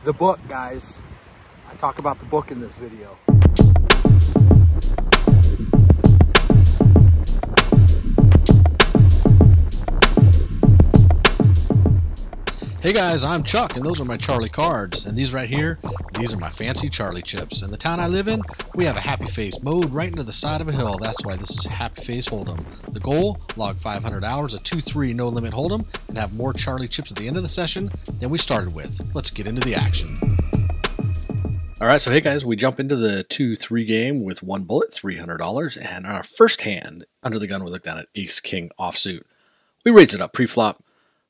The book, guys. I talk about the book in this video. Hey guys, I'm Chuck, and those are my Charlie cards, and these right here, these are my fancy Charlie chips. In the town I live in, we have a happy face mode right into the side of a hill. That's why this is Happy Face Hold'em. The goal, log 500 hours of 2-3 no limit Hold'em and have more Charlie chips at the end of the session than we started with. Let's get into the action. Alright, so hey guys, we jump into the 2-3 game with one bullet, $300, and our first hand, under the gun, we look down at Ace-King offsuit. We raise it up pre-flop.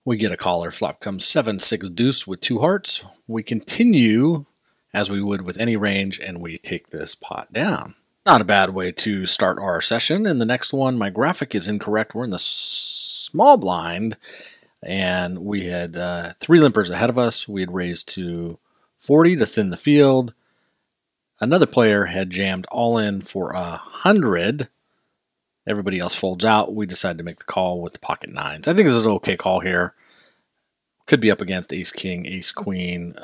We get a caller. Flop comes 7-6 deuce with 2 hearts. We continue as we would with any range, and we take this pot down. Not a bad way to start our session. In the next one, my graphic is incorrect. We're in the small blind, and we had 3 limpers ahead of us. We had raised to 40 to thin the field. Another player had jammed all in for 100. Everybody else folds out. We decide to make the call with the pocket nines. I think this is an okay call here. Could be up against ace-king, ace-queen,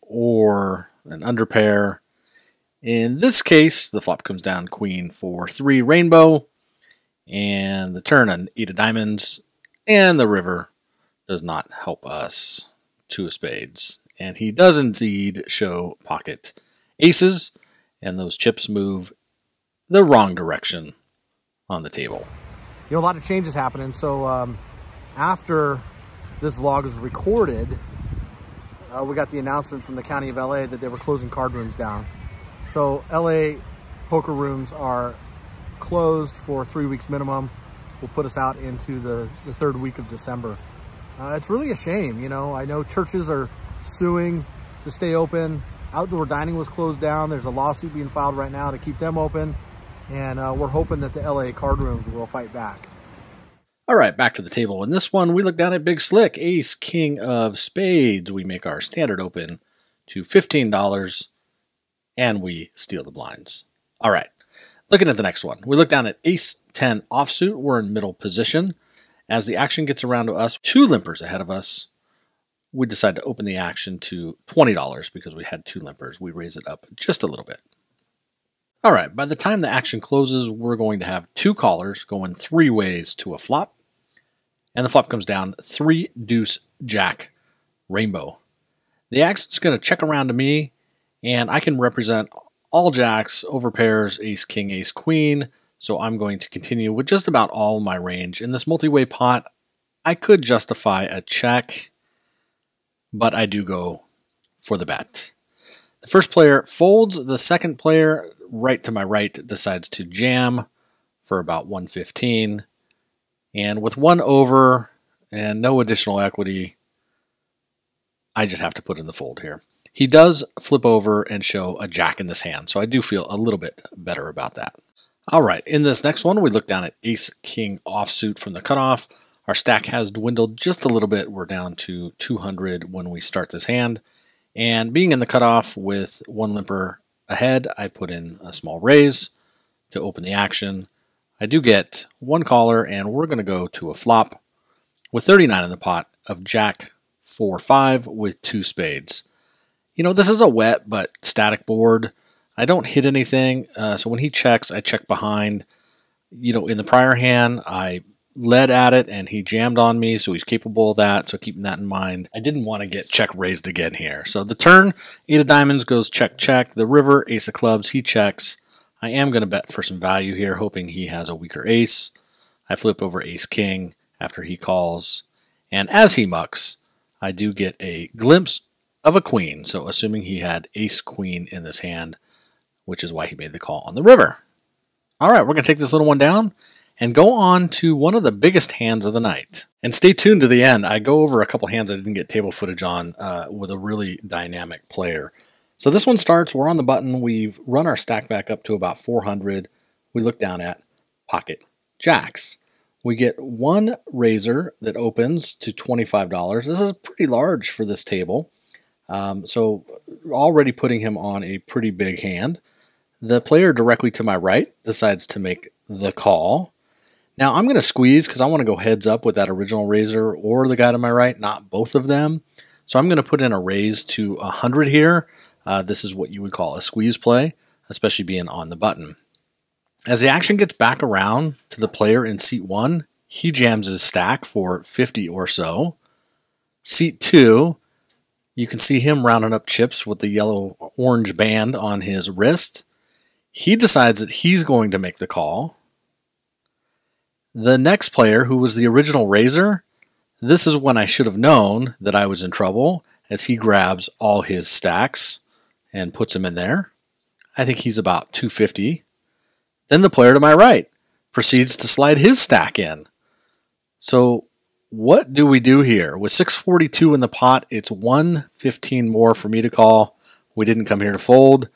or an underpair. In this case, the flop comes down queen for 3 rainbow, and the turn an 8 of diamonds, and the river does not help us. 2 of spades. And he does indeed show pocket aces, and those chips move the wrong direction on the table. You know, a lot of changes happening. So after this vlog was recorded, we got the announcement from the county of LA that they were closing card rooms down. So LA poker rooms are closed for 3 weeks minimum. Will put us out into the 3rd week of December. It's really a shame. You know, I know churches are suing to stay open. Outdoor dining was closed down. There's a lawsuit being filed right now to keep them open. And we're hoping that the LA card rooms will fight back. All right, back to the table. In this one, we look down at Big Slick, ace, king of spades. We make our standard open to $15, and we steal the blinds. All right, looking at the next one. We look down at ace, 10 offsuit. We're in middle position. As the action gets around to us, 2 limpers ahead of us, we decide to open the action to $20 because we had 2 limpers. We raise it up just a little bit. All right, by the time the action closes, we're going to have 2 callers going 3 ways to a flop. And the flop comes down 3 deuce jack rainbow. The action's going to check around to me, and I can represent all jacks, over pairs, ace king, ace queen. So I'm going to continue with just about all my range. In this multi-way pot, I could justify a check, but I do go for the bet. The first player folds. The second player, right to my right, decides to jam for about 115. And with 1 over and no additional equity, I just have to put in the fold here. He does flip over and show a jack in this hand, so I do feel a little bit better about that. All right, in this next one, we look down at ace-king offsuit from the cutoff. Our stack has dwindled just a little bit. We're down to 200 when we start this hand. And being in the cutoff with 1 limper ahead, I put in a small raise to open the action. I do get 1 caller, and we're going to go to a flop with 39 in the pot of jack 4-5 with 2 spades. You know, this is a wet but static board. I don't hit anything, so when he checks, I check behind. You know, in the prior hand, I led at it, and he jammed on me, so he's capable of that, so keeping that in mind. I didn't want to get check raised again here. So the turn, 8 of diamonds goes check, check. The river, ace of clubs, he checks. I am going to bet for some value here, hoping he has a weaker ace. I flip over ace-king after he calls, and as he mucks, I do get a glimpse of a queen, so assuming he had ace-queen in this hand, which is why he made the call on the river. All right, we're going to take this little one down and go on to one of the biggest hands of the night. And stay tuned to the end. I go over a couple hands I didn't get table footage on with a really dynamic player. So this one starts, we're on the button, we've run our stack back up to about 400. We look down at pocket jacks. We get 1 razor that opens to $25. This is pretty large for this table. So already putting him on a pretty big hand. The player directly to my right decides to make the call. Now I'm going to squeeze because I want to go heads up with that original razor or the guy to my right, not both of them. So I'm going to put in a raise to 100 here. This is what you would call a squeeze play, especially being on the button. As the action gets back around to the player in seat 1, he jams his stack for 50 or so. Seat 2, you can see him rounding up chips with the yellow-orange band on his wrist. He decides that he's going to make the call. The next player, who was the original raiser, this is when I should have known that I was in trouble, as he grabs all his stacks and puts them in there. I think he's about 250. Then the player to my right proceeds to slide his stack in. So what do we do here? With 642 in the pot, it's 115 more for me to call. We didn't come here to fold.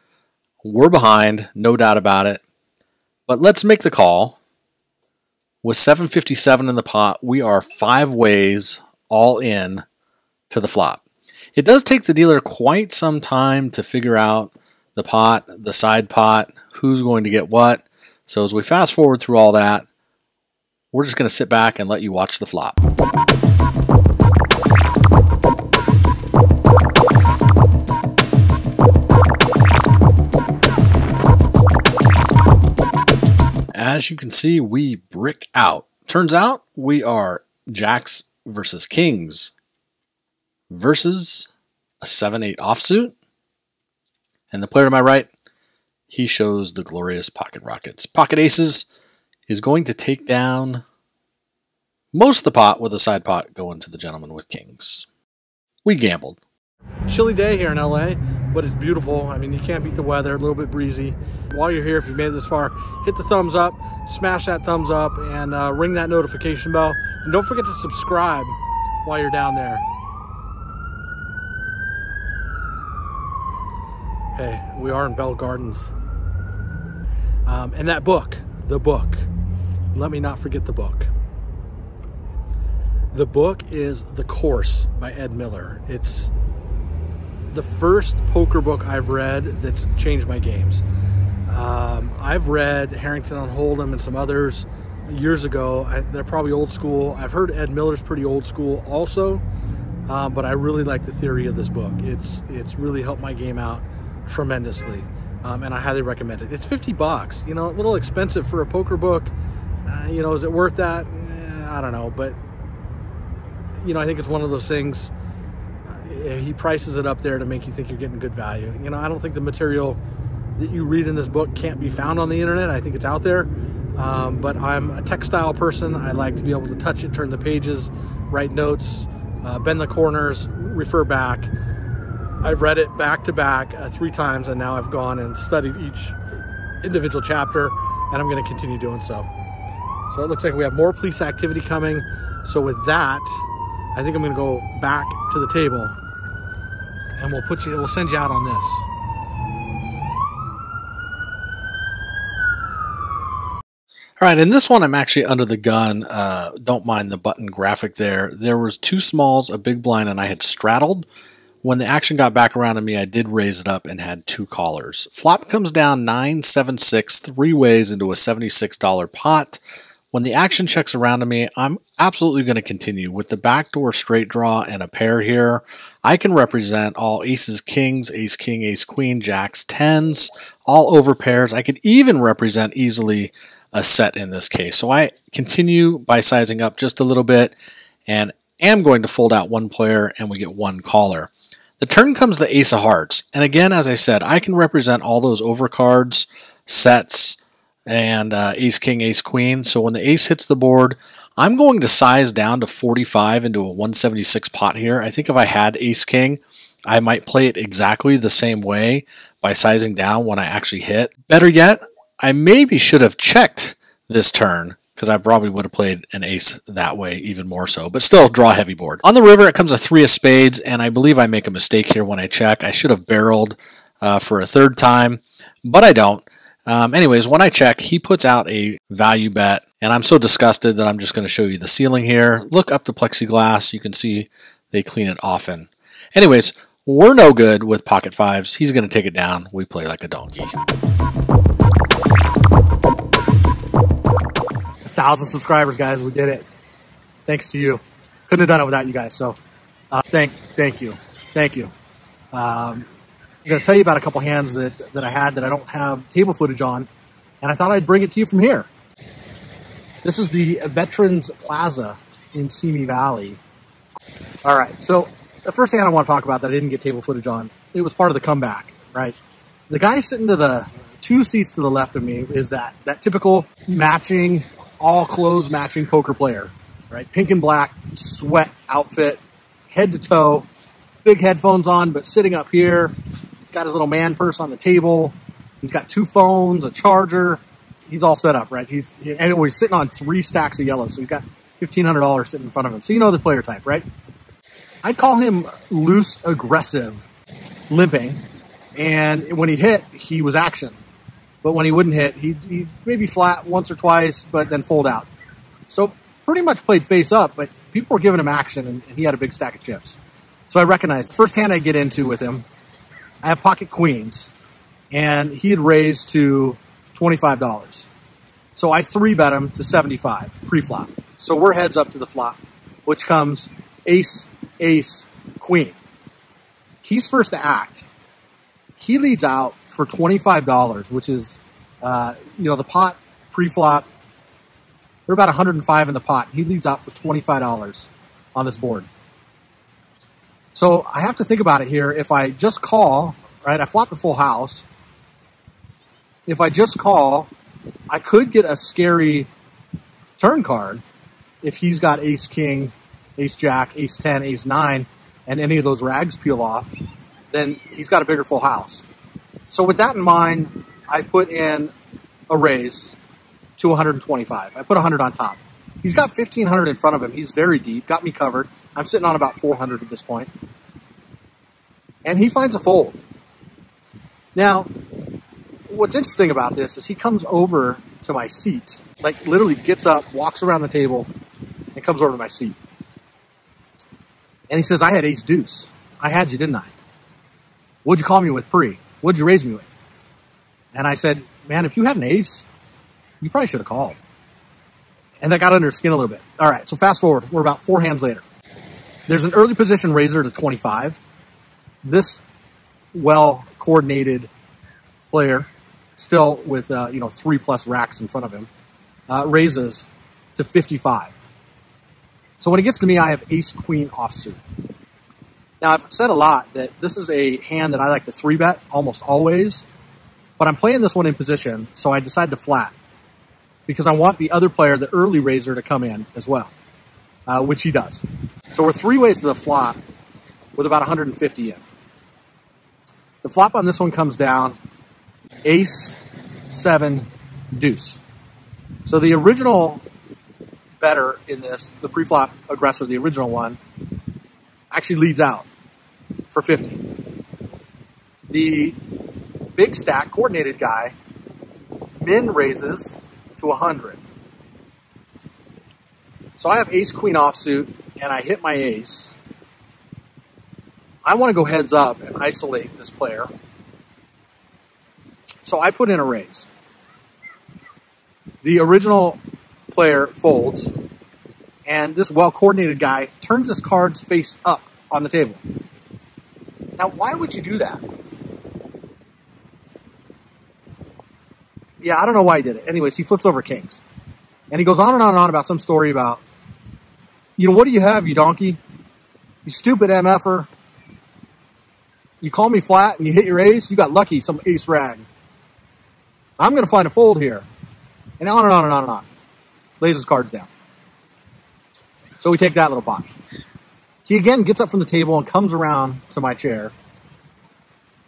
We're behind, no doubt about it. But let's make the call. With 757 in the pot, we are 5 ways all in to the flop. It does take the dealer quite some time to figure out the pot, the side pot, who's going to get what. So as we fast forward through all that, we're just going to sit back and let you watch the flop. As you can see, we brick out. Turns out we are jacks versus kings versus a 7-8 offsuit. And the player to my right, he shows the glorious pocket rockets. Pocket aces is going to take down most of the pot, with a side pot going to the gentleman with kings. We gambled. Chilly day here in LA, but it's beautiful. I mean, you can't beat the weather, a little bit breezy. While you're here, if you've made it this far, hit the thumbs up, smash that thumbs up, and ring that notification bell. And don't forget to subscribe while you're down there. Hey, we are in Bell Gardens. And that book, the book. Let me not forget the book. The book is The Course by Ed Miller. It's the first poker book I've read that's changed my games. I've read Harrington on Holdem and some others years ago. They're probably old school. I've heard Ed Miller's pretty old school also, but I really like the theory of this book. It's really helped my game out tremendously, and I highly recommend it. It's 50 bucks, you know, a little expensive for a poker book. You know, is it worth that? I don't know, but you know, I think it's one of those things. He prices it up there to make you think you're getting good value. You know, I don't think the material that you read in this book can't be found on the internet. I think it's out there, but I'm a textile person. I like to be able to touch it, turn the pages, write notes, bend the corners, refer back. I've read it back to back 3 times, and now I've gone and studied each individual chapter, and I'm going to continue doing so. So it looks like we have more police activity coming. So with that, I think I'm going to go back to the table, and we'll send you out on this. All right, in this one, I'm actually under the gun. Don't mind the button graphic there. There was 2 smalls, a big blind, and I had straddled. When the action got back around to me, I did raise it up and had 2 callers. Flop comes down 9-7-6, 3 ways into a $76 pot. When the action checks around to me, I'm absolutely going to continue. With the backdoor straight draw and a pair here, I can represent all aces, kings, ace, king, ace, queen, jacks, tens, all over pairs. I could even represent easily a set in this case. So I continue by sizing up just a little bit and am going to fold out 1 player, and we get 1 caller. The turn comes the ace of hearts. And again, as I said, I can represent all those overcards, sets, and ace, king, ace, queen. So when the ace hits the board, I'm going to size down to 45 into a 176 pot here. I think if I had ace, king, I might play it exactly the same way by sizing down when I actually hit. Better yet, I maybe should have checked this turn, because I probably would have played an ace that way even more so, but still draw heavy board. On the river, it comes a 3 of spades, and I believe I make a mistake here when I check. I should have barreled for a 3rd time, but I don't. Anyways, when I check, he puts out a value bet, and I'm so disgusted that I'm just going to show you the ceiling here. Look up the plexiglass. You can see they clean it often. Anyways, we're no good with pocket 5s. He's going to take it down. We play like a donkey. 1,000 subscribers, guys. We did it. Thanks to you. Couldn't have done it without you guys. So thank you. Thank you. I'm going to tell you about a couple hands that I had that I don't have table footage on, and I thought I'd bring it to you from here. This is the Veterans Plaza in Simi Valley. All right, so the first hand I want to talk about that I didn't get table footage on, it was part of the comeback, right? The guy sitting to the 2 seats to the left of me is that typical matching, all clothes matching poker player, right? Pink and black, sweat outfit, head to toe, big headphones on, but sitting up here, got his little man purse on the table. He's got 2 phones, a charger. He's all set up, right? He's sitting on 3 stacks of yellow, so he's got $1,500 sitting in front of him. So you know the player type, right? I'd call him loose, aggressive, limping. And when he'd hit, he was action. But when he wouldn't hit, he'd maybe flat once or twice, but then fold out. So pretty much played face up, but people were giving him action, and he had a big stack of chips. So I recognized, first hand I get into with him, I have pocket queens, and he had raised to $25. So I 3-bet him to 75 pre-flop. So we're heads up to the flop, which comes ace, ace, queen. He's first to act. He leads out for $25, which is, the pot pre-flop. We're about 105 in the pot. He leads out for $25 on this board. So I have to think about it here. If I just call, right, I flopped a full house. If I just call, I could get a scary turn card if he's got ace king, ace jack, ace 10, ace 9, and any of those rags peel off, then he's got a bigger full house. So with that in mind, I put in a raise to 125. I put 100 on top. He's got 1,500 in front of him. He's very deep, got me covered. I'm sitting on about 400 at this point. And he finds a fold. Now, what's interesting about this is he comes over to my seat, like literally gets up, walks around the table, and comes over to my seat. And he says, I had ace deuce. I had you, didn't I? What'd you call me with pre? What'd you raise me with? And I said, man, if you had an ace, you probably should have called. And that got under his skin a little bit. All right, so fast forward. We're about 4 hands later. There's an early position raiser to 25. This well-coordinated player, still with 3+ racks in front of him, raises to 55. So when it gets to me, I have ace-queen offsuit. Now, I've said a lot that this is a hand that I like to 3-bet almost always, but I'm playing this one in position, so I decide to flat because I want the other player, the early raiser, to come in as well, which he does. So we're 3 ways to the flop with about 150 in. The flop on this one comes down ace, 7, deuce. So the original better in this, the pre-flop aggressor, the original one, actually leads out for 50. The big stack coordinated guy min raises to 100. So I have ace queen offsuit and I hit my ace. I want to go heads up and isolate this player. So I put in a raise. The original player folds, and this well-coordinated guy turns his cards face up on the table. Now, why would you do that? Yeah, I don't know why he did it. Anyways, he flips over kings. And he goes on and on and on about some story about, what do you have, you donkey? You stupid MFer. You call me flat and you hit your ace, you got lucky, some ace rag. I'm going to find a fold here. And on and on and on and on. Lays his cards down. So we take that little pot. He again gets up from the table and comes around to my chair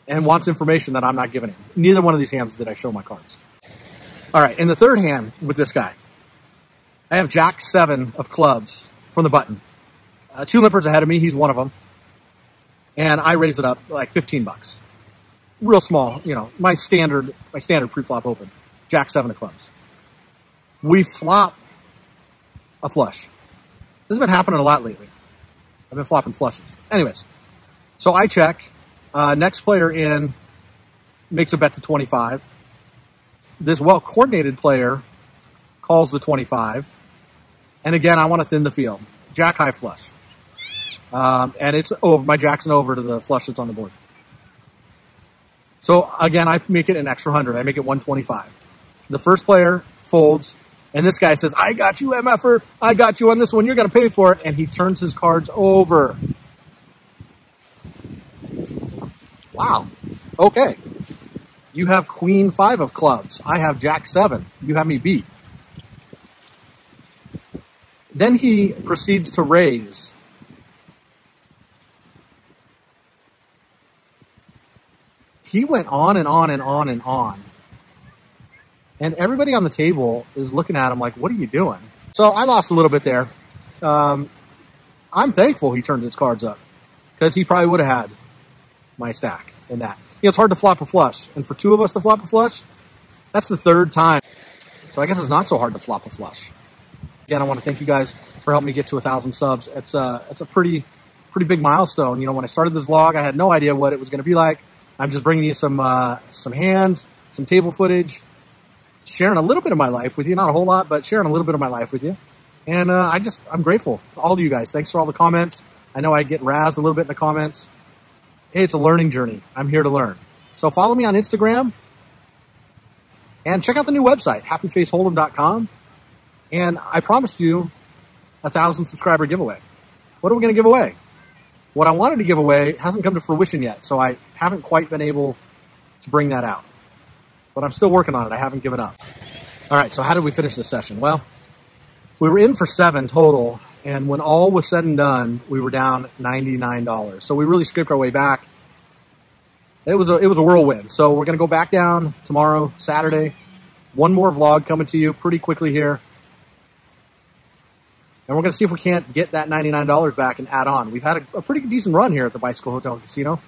and wants information that I'm not giving him. Neither one of these hands did I show my cards. All right, in the third hand with this guy, I have Jack 7 of clubs from the button. 2 limpers ahead of me, he's one of them. And I raise it up like $15. Real small, my standard pre-flop open. Jack 7 of clubs. We flop a flush. This has been happening a lot lately. I've been flopping flushes. Anyways, so I check. Next player in makes a bet to 25. This well-coordinated player calls the 25. And again, I want to thin the field. Jack high flush. And it's over. My Jackson over to the flush that's on the board. So again, I make it an extra 100. I make it 125. The first player folds, and this guy says, I got you, MFer. I got you on this one. You're going to pay for it. And he turns his cards over. Wow. Okay. You have Queen 5 of clubs. I have Jack 7. You have me beat. Then he proceeds to raise. He went on and on and on and on. And everybody on the table is looking at him like, what are you doing? So I lost a little bit there. I'm thankful he turned his cards up, because he probably would have had my stack in that. You know, it's hard to flop a flush. And for two of us to flop a flush, that's the third time. So I guess it's not so hard to flop a flush. Again, I want to thank you guys for helping me get to 1,000 subs. It's a pretty big milestone. You know, when I started this vlog, I had no idea what it was going to be like. I'm just bringing you some hands, some table footage, sharing a little bit of my life with you. Not a whole lot, but sharing a little bit of my life with you. And I'm grateful to all of you guys. Thanks for all the comments. I know I get razzed a little bit in the comments. Hey, it's a learning journey. I'm here to learn. So follow me on Instagram and check out the new website, happyfaceholdem.com. And I promised you 1,000 subscriber giveaway. What are we going to give away? What I wanted to give away hasn't come to fruition yet, so I haven't quite been able to bring that out. But I'm still working on it. I haven't given up. All right, so how did we finish this session? Well, we were in for 7 total, and when all was said and done, we were down $99. So we really scraped our way back. It was a whirlwind. So we're going to go back down tomorrow, Saturday. One more vlog coming to you pretty quickly here. And we're going to see if we can't get that $99 back and add on. We've had a pretty decent run here at the Bicycle Hotel and Casino.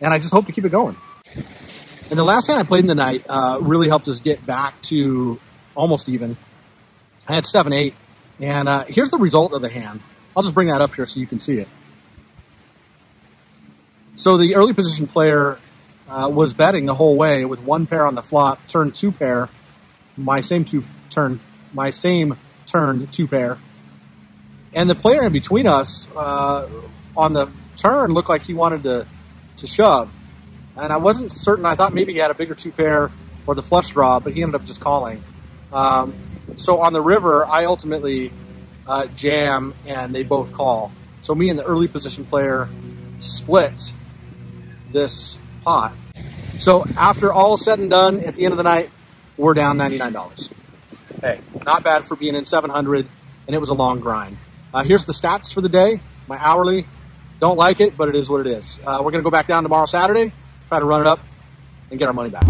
And I just hope to keep it going. And the last hand I played in the night really helped us get back to almost even. I had 7-8. And here's the result of the hand. I'll just bring that up here so you can see it. So the early position player was betting the whole way with 1 pair on the flop, turned 2 pair, my same turned 2 pair. And the player in between us on the turn looked like he wanted to shove. And I wasn't certain. I thought maybe he had a bigger 2 pair or the flush draw, but he ended up just calling. So on the river, I ultimately jam, and they both call. So me and the early position player split this pot. So after all is said and done, at the end of the night, we're down $99. Hey, not bad for being in 700, and it was a long grind. Here's the stats for the day, my hourly. Don't like it, but it is what it is. We're going to go back down tomorrow, Saturday, try to run it up and get our money back.